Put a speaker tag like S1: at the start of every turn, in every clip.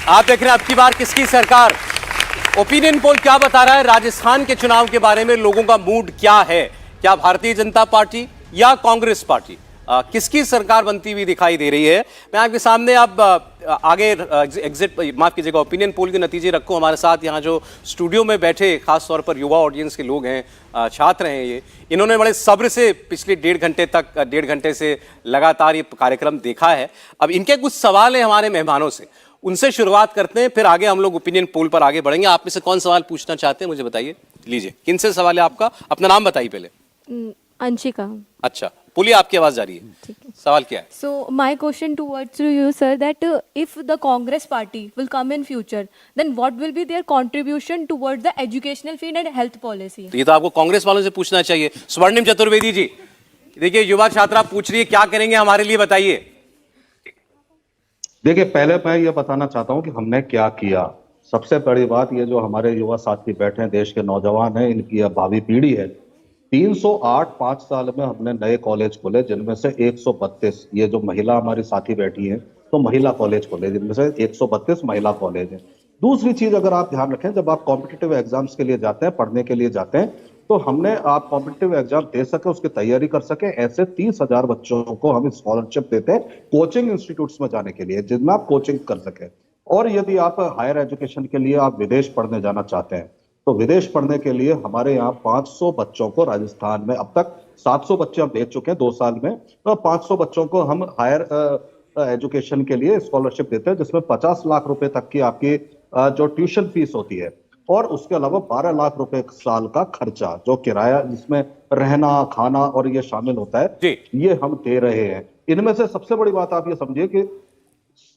S1: आप देख रहे हैं अब की बार किसकी सरकार। ओपिनियन पोल क्या बता रहा है राजस्थान के चुनाव के बारे में, लोगों का मूड क्या है? क्या भारतीय जनता पार्टी या कांग्रेस पार्टी किसकी सरकार बनती हुई दिखाई दे रही है? मैं आपके सामने अब आगे एग्जिट माफ कीजिएगा ओपिनियन पोल के नतीजे रखूं। हमारे साथ यहाँ जो स्टूडियो में बैठे खास तौर पर युवा ऑडियंस के लोग हैं, छात्र हैं, ये इन्होंने बड़े सब्र से पिछले डेढ़ घंटे से लगातार ये कार्यक्रम देखा है। अब इनके कुछ सवाल हैं हमारे मेहमानों से, उनसे शुरुआत करते हैं, फिर आगे हम लोग ओपिनियन पोल पर आगे बढ़ेंगे। आप में से कौन सवाल पूछना चाहते हैं मुझे बताइए। लीजिए, किनसे सवाल है आपका? अपना नाम बताइए पहले।
S2: अंशिका।
S1: अच्छा, बोलिए, आपकी आवाज जा रही है। सवाल क्या है?
S2: So my question towards you, sir, that if the Congress party will come in future, then what will be their contribution towards the educational field and health policy?
S1: तो ये तो आपको कांग्रेस वालों से पूछना चाहिए। स्वर्णिम चतुर्वेदी जी, देखिए युवा छात्रा पूछ रही है क्या करेंगे हमारे लिए, बताइए।
S3: देखिए, पहले मैं ये बताना चाहता हूं कि हमने क्या किया। सबसे बड़ी बात, ये जो हमारे युवा साथी बैठे हैं, देश के नौजवान हैं, इनकी यह भावी पीढ़ी है। 308 5 साल में हमने नए कॉलेज खोले, जिनमें से 132, ये जो महिला हमारी साथी बैठी हैं, तो महिला कॉलेज खोले, जिनमें से 132 महिला कॉलेज हैं। दूसरी चीज अगर आप ध्यान रखें, जब आप कॉम्पिटिटिव एग्जाम्स के लिए जाते हैं, पढ़ने के लिए जाते हैं, तो हमने आप कॉम्पिटिटिव एग्जाम दे सके, उसकी तैयारी कर सके, ऐसे 30,000 बच्चों को हम स्कॉलरशिप देते हैं कोचिंग इंस्टीट्यूट्स में जाने के लिए, जिनमें आप कोचिंग कर सके। और यदि आप हायर एजुकेशन के लिए आप विदेश पढ़ने जाना चाहते हैं, तो विदेश पढ़ने के लिए हमारे यहाँ 500 बच्चों को, राजस्थान में अब तक 700 बच्चे हम भेज चुके हैं 2 साल में, तो 500 बच्चों को हम हायर एजुकेशन के लिए स्कॉलरशिप देते हैं, जिसमें 50 लाख रुपए तक की आपकी जो ट्यूशन फीस होती है, और उसके अलावा 12 लाख रुपए साल का खर्चा, जो किराया, जिसमें रहना खाना और ये शामिल होता है, ये हम दे रहे हैं। इनमें से सबसे बड़ी बात आप ये समझिए कि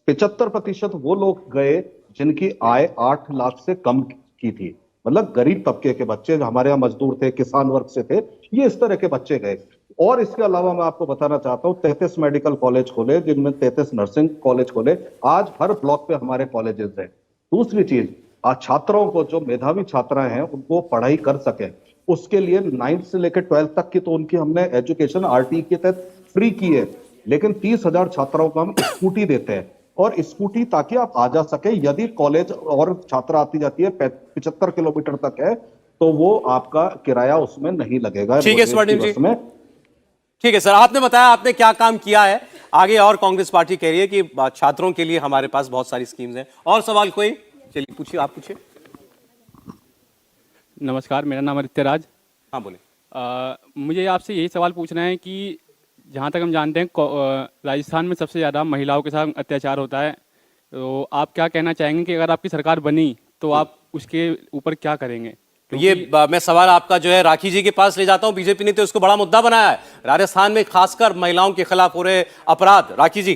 S3: 75% वो लोग गए जिनकी आय 8 लाख से कम की थी, मतलब गरीब तबके के बच्चे, जो हमारे यहाँ मजदूर थे, किसान वर्ग से थे, ये इस तरह के बच्चे गए। और इसके अलावा मैं आपको बताना चाहता हूँ 33 मेडिकल कॉलेज खोले, जिनमें 33 नर्सिंग कॉलेज खोले। आज हर ब्लॉक पे हमारे कॉलेजेस हैं। दूसरी चीज, छात्रों को, जो मेधावी छात्राएं हैं, उनको पढ़ाई कर सके, उसके लिए 9th से लेकर 12th तक की तो उनकी हमने एजुकेशन RT के तहत फ्री की है, लेकिन 30,000 छात्राओं को हम स्कूटी देते हैं, और स्कूटी ताकि आप आ जा सके। यदि कॉलेज और छात्रा आती जाती है 75 किलोमीटर तक है, तो वो आपका किराया उसमें नहीं लगेगा।
S1: ठीक है स्वर्णिम जी, ठीक है सर, आपने बताया आपने क्या काम किया है। आगे और कांग्रेस पार्टी कह रही है कि छात्रों के लिए हमारे पास बहुत सारी स्कीम्स हैं। और सवाल कोई? चलिए पूछिए, आप पूछिए।
S4: नमस्कार, मेरा नाम आदित्य राज।
S1: हाँ बोले।
S4: मुझे आपसे यही सवाल पूछना है कि जहाँ तक हम जानते हैं राजस्थान में सबसे ज़्यादा महिलाओं के साथ अत्याचार होता है, तो आप क्या कहना चाहेंगे कि अगर आपकी सरकार बनी तो आप उसके ऊपर क्या करेंगे?
S1: तो ये मैं सवाल आपका जो है राखी जी के पास ले जाता हूं। बीजेपी ने तो इसको बड़ा मुद्दा बनाया है, राजस्थान में खासकर महिलाओं के खिलाफ हो रहे अपराध। राखी जी।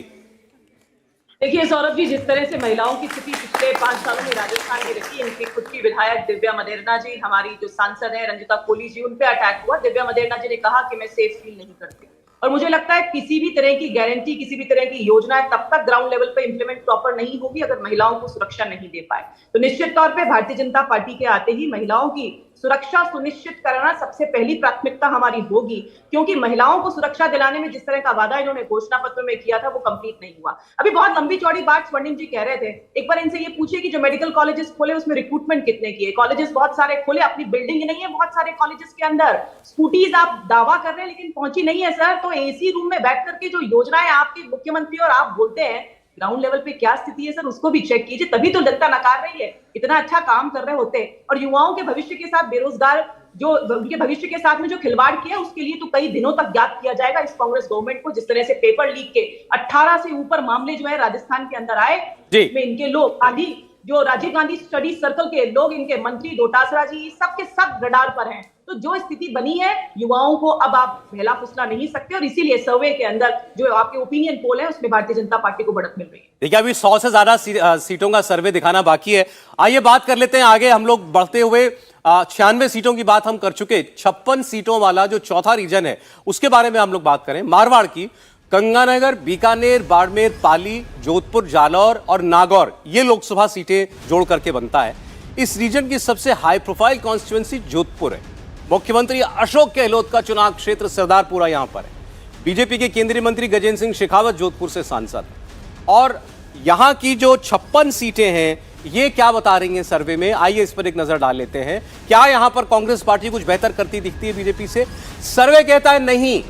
S5: देखिए सौरभ जी, जिस तरह से महिलाओं की स्थिति पिछले 5 सालों में राजस्थान में रही, इनकी खुद की विधायक दिव्या मदेरणा जी, हमारी जो सांसद है रंजिता कोली जी, उन पे अटैक हुआ। दिव्या मदेरणा जी ने कहा कि मैं सेफ फील नहीं करती, और मुझे लगता है किसी भी तरह की गारंटी, किसी भी तरह की योजना तब तक ग्राउंड लेवल पे इंप्लीमेंट प्रॉपर नहीं होगी अगर महिलाओं को सुरक्षा नहीं दे पाए। तो निश्चित तौर पे भारतीय जनता पार्टी के आते ही महिलाओं की सुरक्षा सुनिश्चित करना सबसे पहली प्राथमिकता हमारी होगी, क्योंकि महिलाओं को सुरक्षा दिलाने में जिस तरह का वादा इन्होंने घोषणा पत्र में किया था, वो कंप्लीट नहीं हुआ। अभी बहुत लंबी चौड़ी बात स्वर्णिम जी कह रहे थे, एक बार इनसे ये पूछिए कि जो मेडिकल कॉलेजेस खोले उसमें रिक्रूटमेंट कितने किए? कॉलेजेस बहुत सारे खोले, अपनी बिल्डिंग नहीं है बहुत सारे कॉलेजेस के अंदर, स्कूटीज आप दावा कर रहे हैं लेकिन पहुंची नहीं है सर। तो AC रूम में बैठ करके जो योजनाएं आपके मुख्यमंत्री और आप बोलते हैं, ग्राउंड लेवल पे क्या स्थिति है सर, उसको भी चेक कीजिए, तभी तो जनता नकार रही है। इतना अच्छा काम कर रहे होते, और युवाओं के भविष्य के साथ, बेरोजगार जो उनके भविष्य के साथ में जो खिलवाड़ किया, उसके लिए तो कई दिनों तक याद किया जाएगा इस कांग्रेस गवर्नमेंट को। जिस तरह से पेपर लीक के 18 से ऊपर मामले जो है राजस्थान के अंदर आए, में इनके लोग आदि जो राजीव गांधी स्टडी सर्कल के लोग, इनके मंत्री डोटासरा जी, सबके सब रडार पर हैं। तो जो स्थिति बनी है, युवाओं को अब आप बहला फुसला नहीं सकते, और इसीलिए सर्वे के अंदर जो आपके ओपिनियन पोल है उसमें भारतीय जनता पार्टी को बढ़त मिल रही है।
S1: देखिए, अभी 100 से ज्यादा सीटों का सर्वे दिखाना बाकी है। आइए बात कर लेते हैं आगे, हम लोग बढ़ते हुए 96 सीटों की बात हम कर चुके, 56 सीटों वाला जो चौथा रीजन है उसके बारे में हम लोग बात करें। मारवाड़ की गंगानगर, बीकानेर, बाड़मेर, पाली, जोधपुर, जालौर और नागौर, ये लोकसभा सीटें जोड़ करके बनता है। इस रीजन की सबसे हाई प्रोफाइल कॉन्स्टिट्यूंसी जोधपुर है। मुख्यमंत्री अशोक गहलोत का चुनाव क्षेत्र सरदारपुरा यहां पर है। बीजेपी के केंद्रीय मंत्री गजेंद्र सिंह शेखावत जोधपुर से सांसद, और यहां की जो 56 सीटें हैं ये क्या बता रही हैं सर्वे में, आइए इस पर एक नजर डाल लेते हैं। क्या यहां पर कांग्रेस पार्टी कुछ बेहतर करती दिखती है बीजेपी से? सर्वे कहता है नहीं,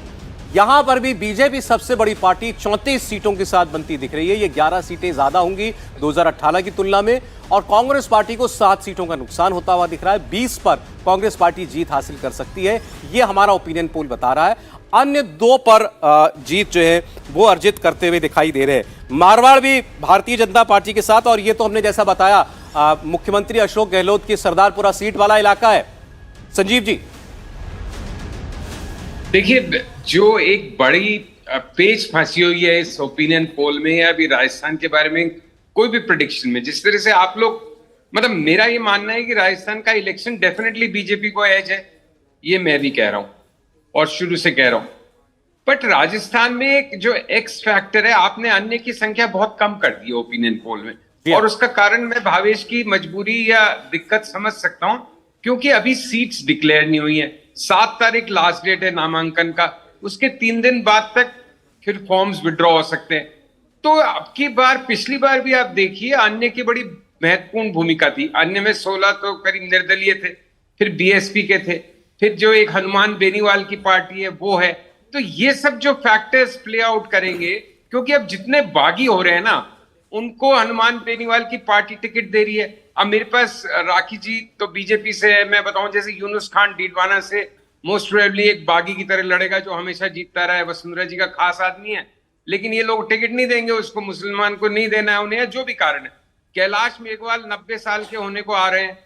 S1: यहां पर भी बीजेपी सबसे बड़ी पार्टी 34 सीटों के साथ बनती दिख रही है। ये 11 सीटें ज्यादा होंगी 2018 की तुलना में, और कांग्रेस पार्टी को 7 सीटों का नुकसान होता हुआ दिख रहा है। 20 पर कांग्रेस पार्टी जीत हासिल कर सकती है, ये हमारा ओपिनियन पोल बता रहा है। अन्य 2 पर जीत जो है वो अर्जित करते हुए दिखाई दे रहे हैं। मारवाड़ भी भारतीय जनता पार्टी के साथ, और ये तो हमने जैसा बताया मुख्यमंत्री अशोक गहलोत की सरदारपुरा सीट वाला इलाका है। संजीव जी,
S6: देखिए, जो एक बड़ी पेच फंसी हुई है इस ओपिनियन पोल में या अभी राजस्थान के बारे में कोई भी प्रेडिक्शन में, जिस तरह से आप लोग, मतलब मेरा ये मानना है कि राजस्थान का इलेक्शन डेफिनेटली बीजेपी को एज है, ये मैं भी कह रहा हूं और शुरू से कह रहा हूं। बट राजस्थान में एक जो एक्स फैक्टर है, आपने अन्य की संख्या बहुत कम कर दी ओपिनियन पोल में, और उसका कारण मैं भावेश की मजबूरी या दिक्कत समझ सकता हूं, क्योंकि अभी सीट्स डिक्लेयर नहीं हुई है। 7 तारीख लास्ट डेट है नामांकन का, उसके 3 दिन बाद तक फिर फॉर्म्स विड्रॉ हो सकते हैं। तो अब की बार, पिछली बार भी आप देखिए, अन्य की बड़ी महत्वपूर्ण भूमिका थी। अन्य में 16 तो करीब निर्दलीय थे, फिर बीएसपी के थे, फिर जो एक हनुमान बेनीवाल की पार्टी है वो है। तो ये सब जो फैक्टर्स प्ले आउट करेंगे, क्योंकि अब जितने बागी हो रहे हैं ना, उनको हनुमान बेनीवाल की पार्टी टिकट दे रही है। अब मेरे पास राखी जी तो बीजेपी से है, मैं बताऊं जैसे यूनुस खान डीडवाना से मोस्ट प्रोबेबली एक बागी की तरह लड़ेगा जो हमेशा जीतता रहा है, वसुंधरा जी का खास आदमी है, लेकिन ये लोग टिकट नहीं देंगे उसको, मुसलमान को नहीं देना है उन्हें, जो भी कारण है। कैलाश मेघवाल 90 साल के होने को आ रहे हैं,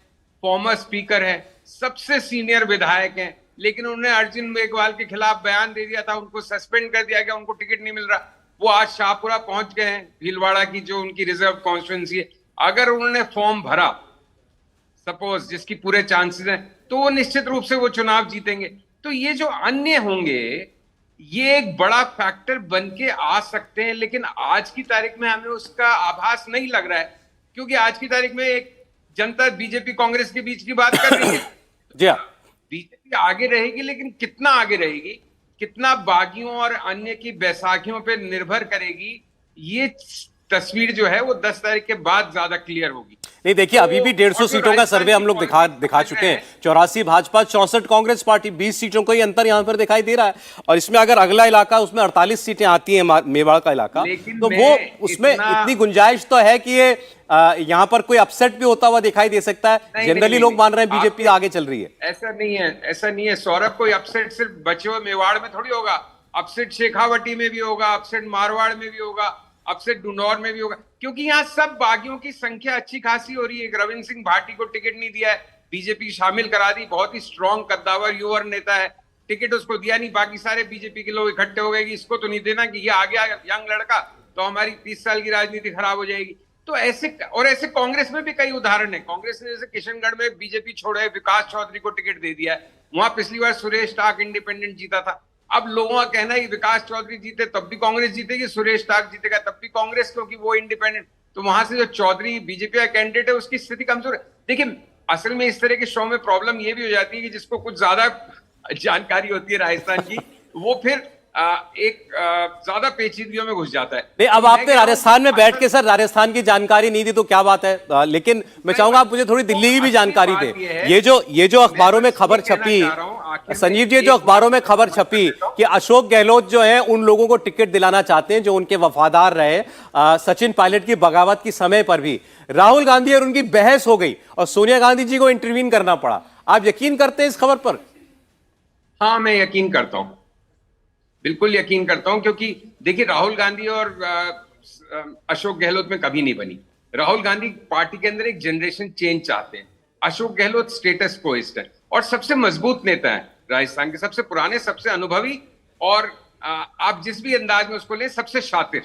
S6: फॉर्मर स्पीकर है, सबसे सीनियर विधायक हैं, लेकिन उन्होंने अर्जुन मेघवाल के खिलाफ बयान दे दिया था, उनको सस्पेंड कर दिया गया, उनको टिकट नहीं मिल रहा। वो आज शाहपुरा पहुंच गए हैं, भीलवाड़ा की जो उनकी रिजर्व कॉन्स्टिट्यूंसी है। अगर उन्होंने फॉर्म भरा, सपोज, जिसकी पूरे चांसेस हैं, तो वो निश्चित रूप से वो चुनाव जीतेंगे। तो ये जो अन्य होंगे, ये एक बड़ा फैक्टर बन के आ सकते हैं, लेकिन आज की तारीख में हमें उसका आभास नहीं लग रहा है, क्योंकि आज की तारीख में एक जनता बीजेपी कांग्रेस के बीच की बात कर रही है।
S1: जी हाँ,
S6: बीजेपी आगे रहेगी, लेकिन कितना आगे रहेगी, कितना बागियों और अन्य की बैसाखियों पे निर्भर करेगी, ये तस्वीर जो है वो 10 तारीख के बाद ज्यादा क्लियर होगी।
S1: नहीं देखिए, अभी भी 150 सीटों का सर्वे हम लोग दिखा चुके हैं। 84 भाजपा, 64 कांग्रेस पार्टी, 20 सीटों का ही अंतर यहां पर दिखाई दे रहा है। और इसमें अगर अगला इलाका, उसमें 48 सीटें आती हैं, मेवाड़ का इलाका, तो वो उसमें इतनी गुंजाइश तो है कि ये यहां पर कोई अपसेट भी होता हुआ दिखाई दे सकता है। जनरली लोग मान रहे हैं बीजेपी आगे चल रही है।
S6: ऐसा नहीं है, ऐसा नहीं है सौरभ। कोई अपसेट सिर्फ बचे हुए मेवाड़ में थोड़ी होगा, अपसेट शेखावटी में भी होगा, अपसेट मारवाड़ में भी होगा, अपसेट डुनौर में भी होगा, क्योंकि यहाँ सब बागियों की संख्या अच्छी खासी हो रही है। रविंद्र सिंह भाटी को टिकट नहीं दिया है, बीजेपी शामिल करा दी, बहुत ही स्ट्रॉन्ग कद्दावर युवा नेता है, टिकट उसको दिया नहीं। बाकी सारे बीजेपी के लोग इकट्ठे हो गए कि इसको तो नहीं देना, कि ये आ गया यंग लड़का तो हमारी 30 साल की राजनीति खराब हो जाएगी। तो ऐसे कांग्रेस में भी कई उदाहरण है। कांग्रेस ने जैसे किशनगढ़ में बीजेपी छोड़े विकास चौधरी को टिकट दे दिया है, वहां पिछली बार सुरेश टाक इंडिपेंडेंट जीता था। अब लोगों का कहना है कि विकास चौधरी जीते तब भी कांग्रेस जीतेगी, सुरेश टाक जीतेगा तब भी कांग्रेस, क्योंकि वो इंडिपेंडेंट। तो वहां से जो चौधरी बीजेपी का कैंडिडेट है उसकी स्थिति कमजोर है। देखिए, असल में इस तरह के शो में प्रॉब्लम ये भी हो जाती है कि जिसको कुछ ज्यादा जानकारी होती है राजस्थान की, वो फिर ज्यादा पेचीदगियों में घुस जाता है।
S1: नहीं, अब आपने राजस्थान में बैठ के सर राजस्थान की जानकारी नहीं दी तो क्या बात है, लेकिन मैं चाहूंगा आप मुझे थोड़ी दिल्ली की भी जानकारी दें। ये जो अखबारों में खबर छपी, संजीव जी, जो अखबारों में खबर छपी कि अशोक गहलोत जो है उन लोगों को टिकट दिलाना चाहते हैं जो उनके वफादार रहे, सचिन पायलट की बगावत की समय पर भी राहुल गांधी और उनकी बहस हो गई और सोनिया गांधी जी को इंटरवीन करना पड़ा। आप यकीन करते हैं इस खबर पर?
S6: हाँ, मैं यकीन करता हूं, बिल्कुल यकीन करता हूं, क्योंकि देखिए राहुल गांधी और अशोक गहलोत में कभी नहीं बनी। राहुल गांधी पार्टी के अंदर एक जनरेशन चेंज चाहते हैं, अशोक गहलोत स्टेटस कोइस्ट है और सबसे मजबूत नेता है राजस्थान के, सबसे पुराने, सबसे अनुभवी और आप जिस भी अंदाज में उसको ले सबसे शातिर।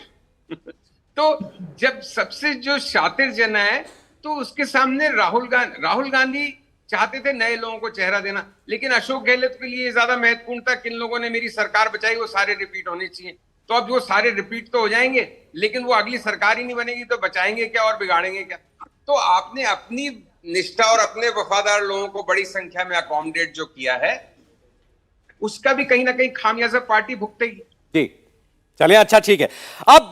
S6: तो जब सबसे जो शातिर जन है तो उसके सामने राहुल गांधी चाहते थे नए लोगों को चेहरा देना, लेकिन अशोक गहलोत के लिए ज्यादा महत्वपूर्ण था किन लोगों ने मेरी सरकार बचाई वो सारे रिपीट होने चाहिए। तो अब वो सारे रिपीट तो हो जाएंगे, लेकिन वो अगली सरकार ही नहीं बनेगी तो बचाएंगे क्या और बिगाड़ेंगे क्या? तो आपने अपनी निष्ठा और अपने वफादार लोगों को बड़ी संख्या में अकोमोडेट जो किया है, उसका भी कहीं ना कहीं खामियाजा पार्टी भुगतेगी।
S1: जी, चलिए, अच्छा, ठीक है। अब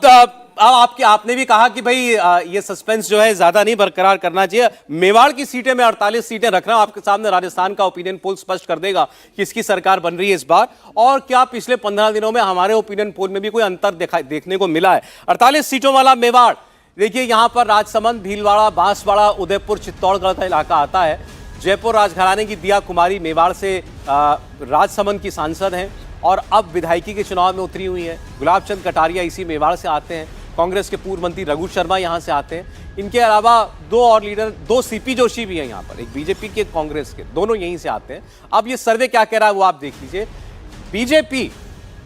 S1: आपने भी कहा कि भाई ये सस्पेंस जो है ज्यादा नहीं बरकरार करना चाहिए। मेवाड़ की सीटें में 48 सीटें रख रहा हूं आपके सामने। राजस्थान का ओपिनियन पोल स्पष्ट कर देगा कि इसकी सरकार बन रही है इस बार। और क्या पिछले 15 दिनों में हमारे ओपिनियन पोल में भी कोई अंतर देखने को मिला है? 48 सीटों वाला मेवाड़, देखिए यहां पर राजसमंद, भीलवाड़ा, बांसवाड़ा, उदयपुर, चित्तौड़गढ़ का इलाका आता है। जयपुर राजघराने की दिया कुमारी मेवाड़ से राजसमंद की सांसद हैं और अब विधायकी के चुनाव में उतरी हुई हैं। गुलाब चंद कटारिया इसी मेवाड़ से आते हैं। कांग्रेस के पूर्व मंत्री रघु शर्मा यहां से आते हैं। इनके अलावा दो और लीडर, दो सीपी जोशी भी हैं यहां पर, एक बीजेपी के, कांग्रेस के, दोनों यहीं से आते हैं। अब ये सर्वे क्या कह रहा है वो आप देख लीजिए। बीजेपी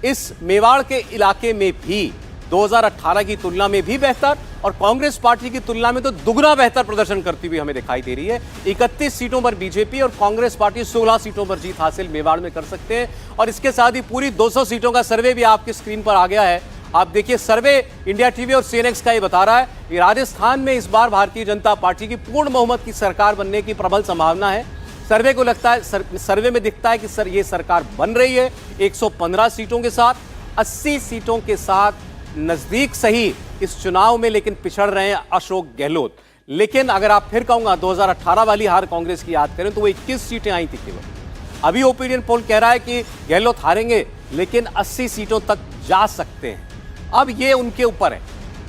S1: इस मेवाड़ के इलाके में भी 2018 की तुलना में भी बेहतर और कांग्रेस पार्टी की तुलना में तो दुगना बेहतर प्रदर्शन करती हुई हमें दिखाई दे रही है। 31 सीटों पर बीजेपी और कांग्रेस पार्टी 16 सीटों पर जीत हासिल मेवाड़ में कर सकते हैं। और इसके साथ ही पूरी 200 सीटों का सर्वे भी आपकी स्क्रीन पर आ गया है। आप देखिए, सर्वे इंडिया टीवी और सीएनएक्स का ये बता रहा है कि राजस्थान में इस बार भारतीय जनता पार्टी की पूर्ण बहुमत की सरकार बनने की प्रबल संभावना है। सर्वे को लगता है, सर्वे में दिखता है कि ये सरकार बन रही है 115 सीटों के साथ, 80 सीटों के साथ नजदीक सही इस चुनाव में, लेकिन पिछड़ रहे हैं अशोक गहलोत। लेकिन अगर आप फिर कहूंगा 2018 वाली हार कांग्रेस की याद करें तो वो 21 सीटें आई थी केवल। अभी ओपिनियन पोल कह रहा है कि गहलोत हारेंगे लेकिन 80 सीटों तक जा सकते हैं। अब ये उनके ऊपर है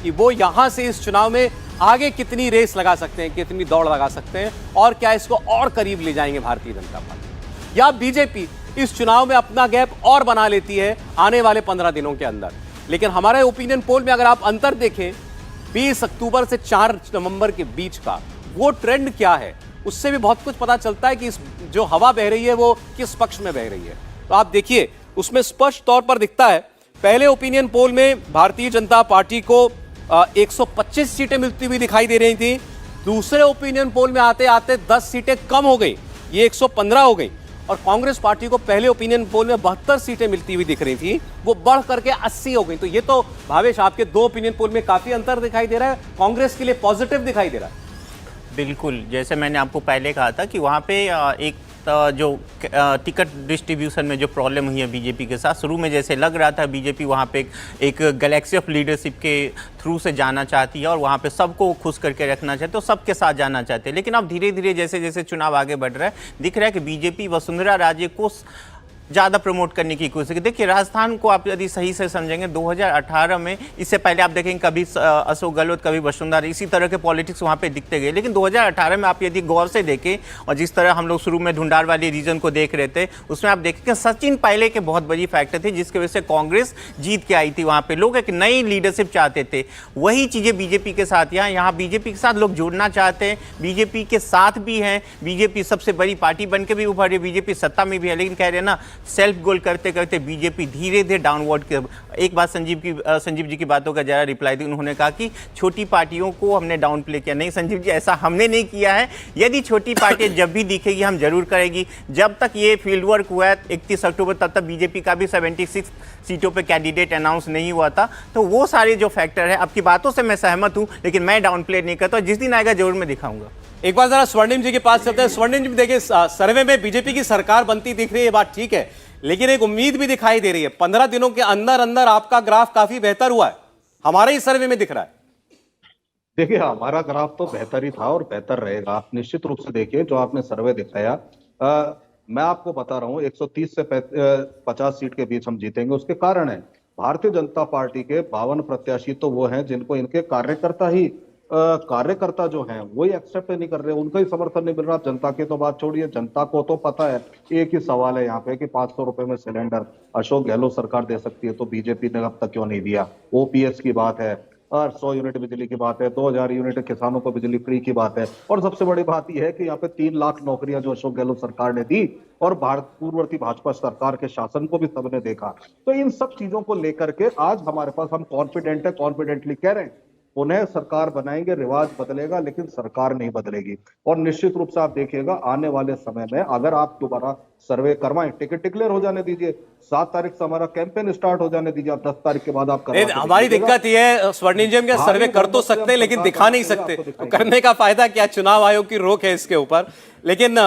S1: कि वो यहां से इस चुनाव में आगे कितनी रेस लगा सकते हैं, कितनी दौड़ लगा सकते हैं और क्या इसको और करीब ले जाएंगे भारतीय जनता पार्टी, या बीजेपी इस चुनाव में अपना गैप और बना लेती है आने वाले 15 दिनों के अंदर। लेकिन हमारे ओपिनियन पोल में अगर आप अंतर देखें 20 अक्टूबर से 4 नवंबर के बीच का, वो ट्रेंड क्या है, उससे भी बहुत कुछ पता चलता है कि इस जो हवा बह रही है वो किस पक्ष में बह रही है। तो आप देखिए, उसमें स्पष्ट तौर पर दिखता है। पहले ओपिनियन पोल में भारतीय जनता पार्टी को 125 सीटें मिलती हुई दिखाई दे रही थी। दूसरे ओपिनियन पोल में आते आते 10 सीटें कम हो गई, ये 115 हो गई। और कांग्रेस पार्टी को पहले ओपिनियन पोल में 72 सीटें मिलती हुई दिख रही थी, वो बढ़ करके 80 हो गई। तो ये तो भावेश, आपके दो ओपिनियन पोल में काफी अंतर दिखाई दे रहा है, कांग्रेस के लिए पॉजिटिव दिखाई दे रहा है।
S7: बिल्कुल, जैसे मैंने आपको पहले कहा था कि वहाँ पे एक जो टिकट डिस्ट्रीब्यूशन में जो प्रॉब्लम हुई है बीजेपी के साथ, शुरू में जैसे लग रहा था बीजेपी वहाँ पे एक गैलेक्सी ऑफ लीडरशिप के थ्रू से जाना चाहती है और वहाँ पे सबको खुश करके रखना चाहते हैं, तो सबके साथ जाना चाहते हैं। लेकिन अब धीरे धीरे जैसे जैसे चुनाव आगे बढ़ रहा है, दिख रहा है कि बीजेपी वसुंधरा राजे को ज़्यादा प्रमोट करने की कोशिश। देखिए, राजस्थान को आप यदि सही से समझेंगे, 2018 में, इससे पहले आप देखेंगे कभी अशोक गहलोत, कभी वसुंधरा, इसी तरह के पॉलिटिक्स वहाँ पे दिखते गए। लेकिन 2018 में आप यदि गौर से देखें, और जिस तरह हम लोग शुरू में ढूंढार वाली रीजन को देख रहे थे, उसमें आप देखेंगे सचिन पायलट के बहुत बड़ी फैक्टर थे जिसकी वजह से कांग्रेस जीत के आई थी। वहाँ पे लोग एक नई लीडरशिप चाहते थे। वही चीज़ें बीजेपी के साथ यहाँ बीजेपी के साथ लोग जुड़ना चाहते हैं, बीजेपी के साथ भी हैं। बीजेपी सबसे बड़ी पार्टी बन के भी उभर रही है, बीजेपी सत्ता में भी है, लेकिन कह रहे हैं ना, सेल्फ गोल करते करते बीजेपी धीरे धीरे डाउनवर्ड के। एक बात संजीव जी की बातों का जरा रिप्लाई दी, उन्होंने कहा कि छोटी पार्टियों को हमने डाउन प्ले किया। नहीं संजीव जी, ऐसा हमने नहीं किया है। यदि छोटी पार्टी जब भी दिखेगी हम जरूर करेगी। जब तक ये फील्ड वर्क हुआ है 31 अक्टूबर, तब तक बीजेपी का भी 76 सीटों पे कैंडिडेट अनाउंस नहीं हुआ था। तो वो सारे जो फैक्टर है, आपकी बातों से मैं सहमत हूं, लेकिन मैं डाउन प्ले नहीं करता। जिस दिन आएगा जरूर मैं दिखाऊंगा।
S1: एक बार जरा स्वर्णिम जी के पास चलते हैं। स्वर्णिम जी, देखिए सर्वे में बीजेपी की सरकार बनती दिख रही है, बात ठीक है, लेकिन एक उम्मीद भी दिखाई दे रही है। 15 दिनों के अंदर अंदर आपका ग्राफ काफी बेहतर हुआ है, हमारे ही सर्वे में दिख रहा है।
S3: देखिए, हमारा ग्राफ तो बेहतर ही था और बेहतर रहेगा। आप निश्चित रूप से देखिए, जो आपने सर्वे दिखाया, मैं आपको बता रहा हूं 130 से 50 सीट के बीच हम जीतेंगे। उसके कारण है भारतीय जनता पार्टी के 52 प्रत्याशी तो वो हैं जिनको इनके कार्यकर्ता जो हैं वही एक्सेप्ट नहीं कर रहे, उनका ही समर्थन नहीं मिल रहा। जनता की तो बात छोड़िए, जनता को तो पता है, एक ही सवाल है यहाँ पे कि 500 रुपए में सिलेंडर अशोक गहलोत सरकार दे सकती है, तो बीजेपी ने अब तक क्यों नहीं दिया। ओपीएस की बात है और 100 यूनिट बिजली की बात है, 2000 यूनिट किसानों को बिजली फ्री की बात है। और सबसे बड़ी बात यह है कि यहाँ पे 3 लाख नौकरियां जो अशोक गहलोत सरकार ने दी और पूर्ववर्ती भाजपा सरकार के शासन को भी सबने देखा। तो इन सब चीजों को लेकर के आज हमारे पास, हम कॉन्फिडेंट है, कॉन्फिडेंटली कह रहे हैं उन्हें सरकार बनाएंगे, रिवाज बदलेगा, लेकिन सरकार नहीं बदलेगी। और निश्चित रूप से आप देखिएगा आने वाले समय में अगर आप दोबारा सर्वे करवाएं, टिकट डिक्लेयर हो जाने दीजिए, 7 तारीख से हमारा कैंपेन स्टार्ट हो जाने दीजिए, आप 10 तारीख के बाद आप
S1: हमारी दिक्कत ये है स्वर्णिम जी, हम सर्वे कर तो सकते हैं लेकिन दिखा नहीं सकते, तो करने का फायदा क्या? चुनाव आयोग की रोक है इसके ऊपर। लेकिन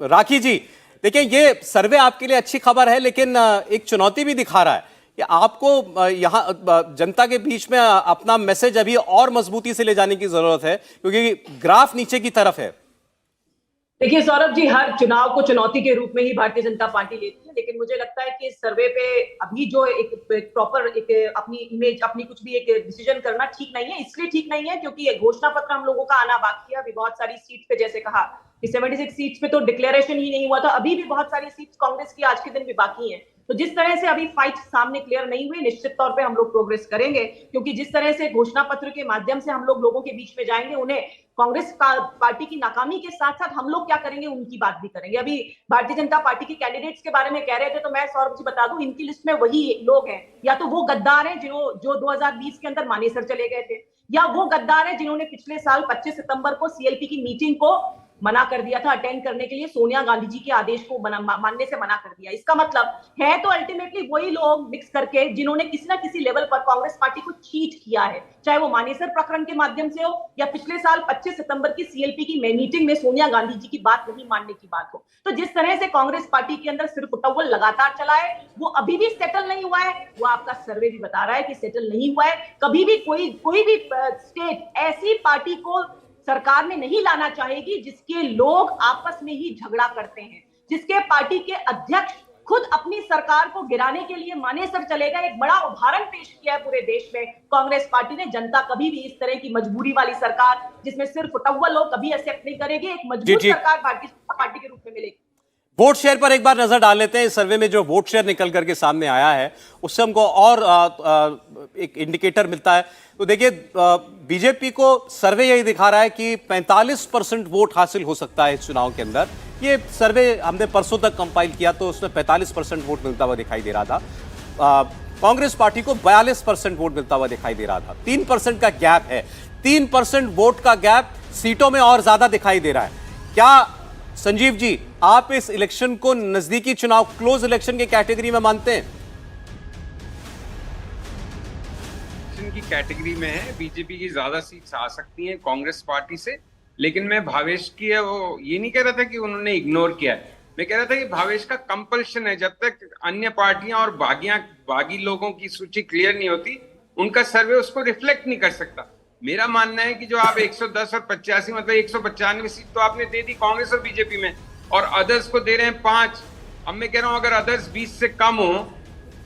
S1: राखी जी, देखिए, ये सर्वे आपके लिए अच्छी खबर है, लेकिन एक चुनौती भी दिखा रहा है कि आपको यहाँ जनता के बीच में अपना मैसेज अभी और मजबूती से ले जाने की जरूरत है, क्योंकि ग्राफ नीचे की तरफ है?
S5: देखिए सौरभ जी, हर चुनाव को चुनौती के रूप में ही भारतीय जनता पार्टी लेती है, लेकिन मुझे लगता है कि इस सर्वे पे अभी जो एक प्रॉपर एक अपनी इमेज, अपनी कुछ भी एक डिसीजन करना ठीक नहीं है। इसलिए ठीक नहीं है क्योंकि ये घोषणा पत्र हम लोगों का आना बाकी है। अभी बहुत सारी सीट पे, जैसे कहा कि 76 सीट्स पे तो डिक्लेरेशन ही नहीं हुआ था, अभी भी बहुत सारी सीट्स कांग्रेस की आज के दिन भी बाकी है। तो जिस तरह से अभी फाइट सामने क्लियर नहीं हुई, निश्चित तौर पे हम लोग प्रोग्रेस करेंगे, क्योंकि जिस तरह से घोषणा पत्र के माध्यम से हम लोग लोगों के बीच में जाएंगे, उन्हें कांग्रेस पार्टी की नाकामी के साथ साथ हम लोग क्या करेंगे उनकी बात भी करेंगे। अभी भारतीय जनता पार्टी के कैंडिडेट्स के बारे में कह रहे थे, तो मैं सौरभ जी बता दूं, इनकी लिस्ट में वही लोग हैं, या तो वो गद्दार हैं जो 2020 के अंदर मानेसर चले गए थे, या वो गद्दार हैं जिन्होंने पिछले साल 25 सितंबर को सीएलपी की मीटिंग को मना कर दिया था अटेंड करने के लिए, सोनिया गांधी जी के आदेश को मानने से मना कर दिया। इसका मतलब है तो अल्टीमेटली वही लोग मिक्स करके जिन्होंने किसी ना किसी लेवल पर कांग्रेस पार्टी को चीट किया है, चाहे वो मानेसर प्रकरण के माध्यम से हो या पिछले साल 25 सितंबर की सीएलपी की मीटिंग में सोनिया गांधी जी की बात नहीं मानने की बात हो। तो जिस तरह से कांग्रेस पार्टी के अंदर सिर्फ उटव्वल लगातार चला है, वो अभी भी सेटल नहीं हुआ है। वो आपका सर्वे भी बता रहा है कि सेटल नहीं हुआ है। कभी भी कोई भी स्टेट ऐसी पार्टी को सरकार में नहीं लाना चाहेगी जिसके लोग आपस में ही झगड़ा करते हैं, जिसके पार्टी के अध्यक्ष खुद अपनी सरकार को गिराने के लिए मानेसर चले गए। एक बड़ा उदाहरण पेश किया है पूरे देश में कांग्रेस पार्टी ने। जनता कभी भी इस तरह की मजबूरी वाली सरकार जिसमें सिर्फ उटव्वल लोग कभी एक्सेप्ट नहीं करेगी। एक मजबूत सरकार भारतीय जनता पार्टी के रूप में मिलेगी।
S1: वोट शेयर पर एक बार नजर डाल लेते हैं। इस सर्वे में जो वोट शेयर निकल करके सामने आया है उससे हमको और एक इंडिकेटर मिलता है। तो देखिए, बीजेपी को सर्वे यही दिखा रहा है कि 45% वोट हासिल हो सकता है इस चुनाव के अंदर। ये सर्वे हमने परसों तक कंपाइल किया तो उसमें 45% वोट मिलता हुआ दिखाई दे रहा था। कांग्रेस पार्टी को 42% वोट मिलता हुआ दिखाई दे रहा था। 3% का गैप है। 3% वोट का गैप सीटों में और ज्यादा दिखाई दे रहा है। क्या संजीव जी, आप इस इलेक्शन को नजदीकी चुनाव, क्लोज इलेक्शन के कैटेगरी में मानते हैं?
S6: की कैटेगरी में है। बीजेपी की ज्यादा सीट्स आ सकती हैं कांग्रेस पार्टी से, लेकिन मैं भावेश की है वो ये नहीं कह रहा था कि उन्होंने इग्नोर किया है। मैं कह रहा था कि भावेश का कंपल्शन है, जब तक अन्य पार्टियां और बागी लोगों की सूची क्लियर नहीं होती उनका सर्वे उसको रिफ्लेक्ट नहीं कर सकता। मेरा मानना है कि जो आप 110 और 85 मतलब 195 सीट तो आपने दे दी कांग्रेस और बीजेपी में, और अदर्स को दे रहे हैं 5। अब मैं कह रहा हूं अगर अदर्स 20 से कम हो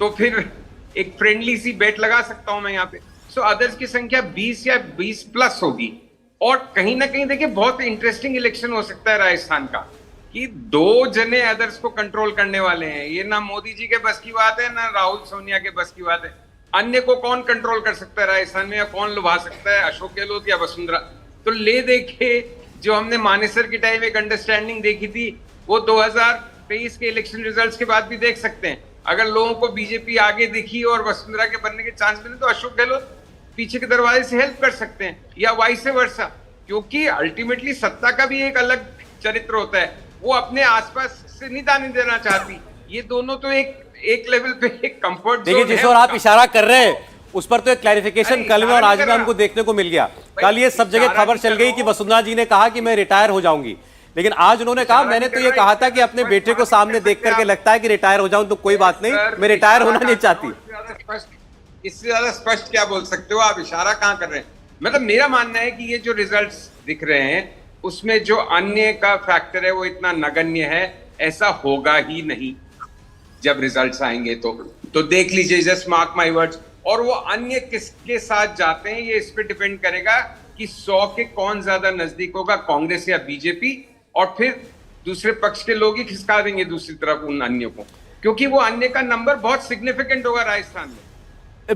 S6: तो फिर एक फ्रेंडली सी बेट लगा सकता हूं मैं यहाँ पे। सो अदर्स की संख्या 20 या 20 प्लस होगी। और कहीं ना कहीं देखिए बहुत इंटरेस्टिंग इलेक्शन हो सकता है राजस्थान का, कि 2 जने अदर्स को कंट्रोल करने वाले हैं। ये ना मोदी जी के बस की बात है, ना राहुल सोनिया के बस की बात है। अन्य को कौन कंट्रोल कर सकता है राजस्थान में, या कौन लुभा सकता है, अशोक गहलोत या वसुंधरा? तो ले देखे जो हमने मानेसर के टाइम एक अंडरस्टैंडिंग देखी थी, वो 2023 के इलेक्शन रिजल्ट्स के बाद भी देख सकते हैं। अगर लोगों को बीजेपी आगे दिखी और वसुंधरा के बनने के चांस मिले तो अशोक गहलोत पीछे के दरवाजे से हेल्प कर सकते हैं, या वाइस वर्सा। क्योंकि अल्टीमेटली सत्ता का भी एक अलग चरित्र होता है, वो अपने आसपास से नहीं दाने देना चाहती। ये दोनों तो एक लेवल पे एक कंफर्ट
S1: देखिए, जिस ओर आप इशारा कर रहे हैं उस पर तो एक क्लैरिफिकेशन कल में और आज में हमको देखने को मिल गया। कल ये सब जगह खबर चल गई कि वसुंधरा जी ने कहा कि मैं रिटायर हो जाऊंगी, लेकिन आज उन्होंने कहा मैंने तो ये कहा था कि अपने बेटे को सामने देख करके लगता है कि रिटायर हो जाऊं तो कोई बात नहीं, मैं रिटायर होना नहीं चाहती।
S6: इससे ज्यादा स्पष्ट क्या बोल सकते हो आप? इशारा कहां कर रहे हैं? मतलब मेरा मानना है कि ये जो रिजल्ट्स दिख रहे हैं उसमें जो अन्य का फैक्टर है वो इतना नगण्य है, ऐसा होगा ही नहीं। जब रिजल्ट्स आएंगे तो देख लीजिए, जस्ट मार्क माय वर्ड्स। और वो अन्य किसके साथ जाते हैं ये इस पे डिपेंड करेगा कि 100 के कौन ज्यादा नजदीक होगा, कांग्रेस या बीजेपी, और फिर दूसरे पक्ष के लोग ही खिसका देंगे दूसरी तरफ उन अन्यों को, क्योंकि वो अन्य का नंबर बहुत सिग्निफिकेंट होगा राजस्थान में।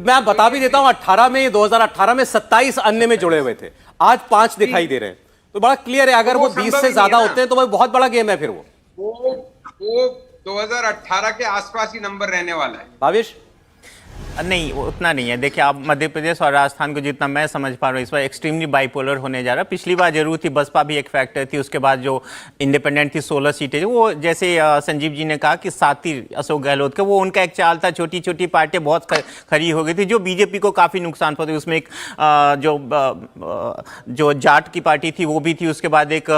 S1: मैं बता भी देता हूं, 2018 में 27 अन्य में जुड़े हुए थे, आज 5 दिखाई दे रहे हैं। तो बड़ा क्लियर है, अगर वो 20 से ज्यादा होते हैं तो वो बहुत बड़ा गेम है। फिर वो
S6: 2018 के आसपास ही नंबर रहने वाला है।
S1: भावेश,
S7: नहीं, उतना नहीं है। देखिए, आप मध्य प्रदेश और राजस्थान को जितना मैं समझ पा रहा हूँ, इस बार एक्सट्रीमली बाइपोलर होने जा रहा है। पिछली बार जरूर थी, बसपा भी एक फैक्टर थी, उसके बाद जो इंडिपेंडेंट थी 16 सीटें, वो जैसे संजीव जी ने कहा कि साथी अशोक गहलोत का, वो उनका एक चाल था, छोटी छोटी पार्टियां बहुत खड़ी हो गई थी, जो बीजेपी को काफ़ी नुकसान पहुंचा। उसमें एक जो जाट की पार्टी थी वो भी थी, उसके बाद एक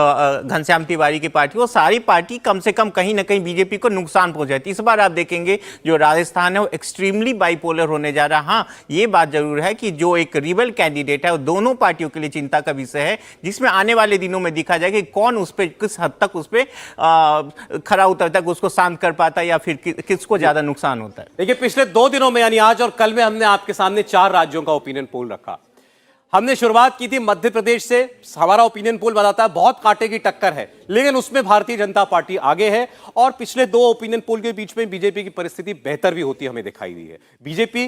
S7: घनश्याम तिवारी की पार्टी, वो सारी पार्टी कम से कम कहीं ना कहीं बीजेपी को नुकसान पहुंचाई थी। इस बार आप देखेंगे जो राजस्थान है वो एक्सट्रीमली बाइपोलर होने जा रहा। हाँ, ये बात जरूर है कि जो एक रिबल कैंडिडेट है वो दोनों पार्टियों के लिए चिंता का विषय है, जिसमें आने वाले दिनों में दिखा जाएगा कि कौन उस पर किस हद तक उस पर खरा उतरता है, उसको शांत कर पाता है या फिर किसको ज्यादा नुकसान होता है।
S1: देखिए, पिछले 2 दिनों में यानी आज और कल में हमने आपके सामने 4 राज्यों का ओपिनियन पोल रखा। हमने शुरुआत की थी मध्य प्रदेश से। हमारा ओपिनियन पोल बताता है बहुत कांटे की टक्कर है, लेकिन उसमें भारतीय जनता पार्टी आगे है और पिछले 2 ओपिनियन पोल के बीच में बीजेपी की परिस्थिति बेहतर भी होती हमें दिखाई दी है। बीजेपी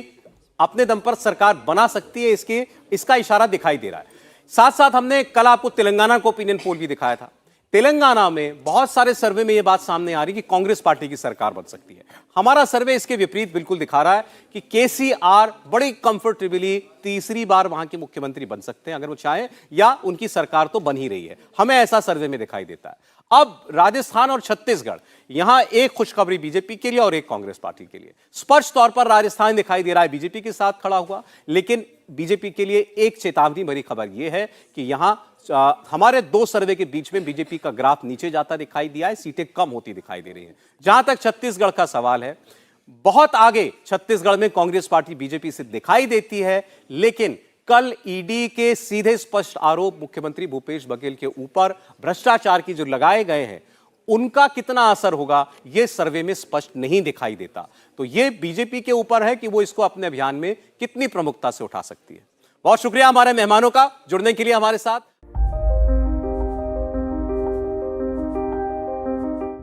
S1: अपने दम पर सरकार बना सकती है, इसका इशारा दिखाई दे रहा है। साथ साथ हमने कल आपको तेलंगाना का ओपिनियन पोल भी दिखाया था। तेलंगाना में बहुत सारे सर्वे में यह बात सामने आ रही कि कांग्रेस पार्टी की सरकार बन सकती है। हमारा सर्वे इसके विपरीत बिल्कुल दिखा रहा है कि केसीआर बड़ी कंफर्टेबली तीसरी बार वहां के मुख्यमंत्री बन सकते हैं अगर वो चाहें, या उनकी सरकार तो बन ही रही है, हमें ऐसा सर्वे में दिखाई देता है। अब राजस्थान और छत्तीसगढ़, यहां एक खुशखबरी बीजेपी के लिए और एक कांग्रेस पार्टी के लिए। स्पष्ट तौर पर राजस्थान दिखाई दे रहा है बीजेपी के साथ खड़ा हुआ, लेकिन बीजेपी के लिए एक चेतावनी भरी खबर यह है कि यहां हमारे 2 सर्वे के बीच में बीजेपी का ग्राफ नीचे जाता दिखाई दिया है, सीटें कम होती दिखाई दे रही हैं। जहां तक छत्तीसगढ़ का सवाल है, बहुत आगे छत्तीसगढ़ में कांग्रेस पार्टी बीजेपी से दिखाई देती है, लेकिन कल ईडी के सीधे स्पष्ट आरोप मुख्यमंत्री भूपेश बघेल के ऊपर भ्रष्टाचार की जो लगाए गए हैं, उनका कितना असर होगा यह सर्वे में स्पष्ट नहीं दिखाई देता। तो यह बीजेपी के ऊपर है कि वो इसको अपने अभियान में कितनी प्रमुखता से उठा सकती है। बहुत शुक्रिया हमारे मेहमानों का जुड़ने के लिए हमारे साथ।